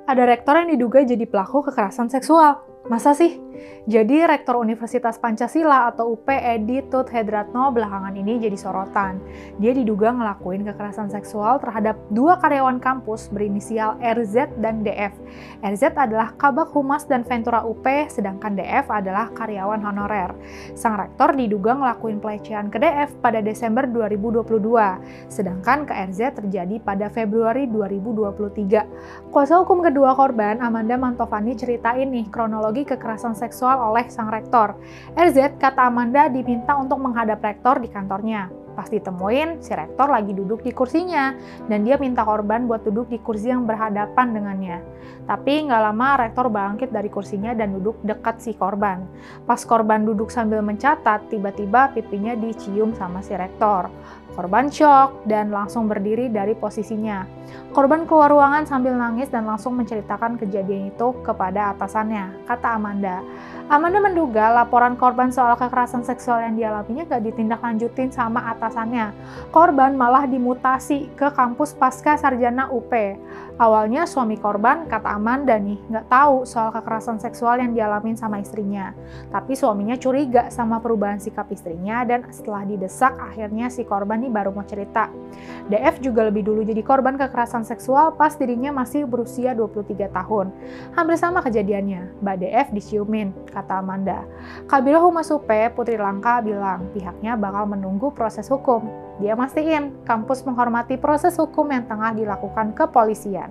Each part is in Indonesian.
Ada rektor yang diduga jadi pelaku kekerasan seksual. Masa sih? Jadi Rektor Universitas Pancasila atau UP Edi Tut Hedratno belakangan ini jadi sorotan. Dia diduga ngelakuin kekerasan seksual terhadap 2 karyawan kampus berinisial RZ dan DF. RZ adalah Kabag Humas dan Ventura UP, sedangkan DF adalah karyawan honorer. Sang rektor diduga ngelakuin pelecehan ke DF pada Desember 2022, sedangkan ke RZ terjadi pada Februari 2023. Kuasa hukum kedua korban, Amanda Mantovani, ceritain nih kronologi kekerasan seksual oleh sang rektor. RZ, kata Amanda, diminta untuk menghadap rektor di kantornya. Pas ditemuin, si rektor lagi duduk di kursinya, dan dia minta korban buat duduk di kursi yang berhadapan dengannya. Tapi nggak lama rektor bangkit dari kursinya dan duduk dekat si korban. Pas korban duduk sambil mencatat, tiba-tiba pipinya dicium sama si rektor. Korban syok dan langsung berdiri dari posisinya. Korban keluar ruangan sambil nangis dan langsung menceritakan kejadian itu kepada atasannya, kata Amanda. Amanda menduga laporan korban soal kekerasan seksual yang dialaminya gak ditindaklanjutin sama atasannya. Korban malah dimutasi ke kampus pasca sarjana UP. Awalnya suami korban, kata Amanda nih, gak tahu soal kekerasan seksual yang dialamin sama istrinya. Tapi suaminya curiga sama perubahan sikap istrinya dan setelah didesak akhirnya si korban nih baru mau cerita. DF juga lebih dulu jadi korban kekerasan seksual pas dirinya masih berusia 23 tahun. Hampir sama kejadiannya, Mbak DF diciumin, kata Amanda. Kabiro Humas UP, Putri Langka, bilang pihaknya bakal menunggu proses hukum. Dia mastiin kampus menghormati proses hukum yang tengah dilakukan kepolisian.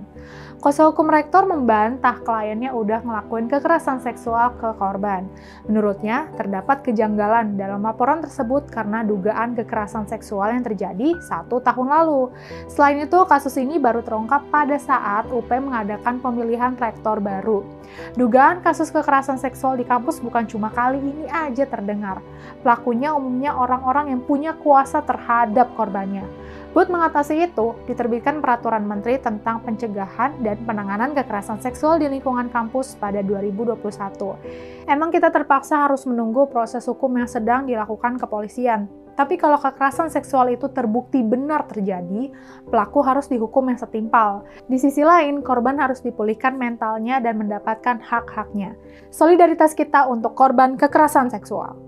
Kuasa hukum rektor membantah kliennya udah ngelakuin kekerasan seksual ke korban. Menurutnya, terdapat kejanggalan dalam laporan tersebut karena dugaan kekerasan seksual yang terjadi 1 tahun lalu. Selain itu, kasus ini baru terungkap pada saat UP mengadakan pemilihan rektor baru. Dugaan kasus kekerasan seksual di kampus bukan cuma kali ini aja terdengar. Pelakunya umumnya orang-orang yang punya kuasa terhadap korbannya. Buat mengatasi itu, diterbitkan Peraturan Menteri tentang Pencegahan dan Penanganan Kekerasan Seksual di Lingkungan Kampus pada 2021. Emang kita terpaksa harus menunggu proses hukum yang sedang dilakukan kepolisian. Tapi kalau kekerasan seksual itu terbukti benar terjadi, pelaku harus dihukum yang setimpal. Di sisi lain, korban harus dipulihkan mentalnya dan mendapatkan hak-haknya. Solidaritas kita untuk korban kekerasan seksual.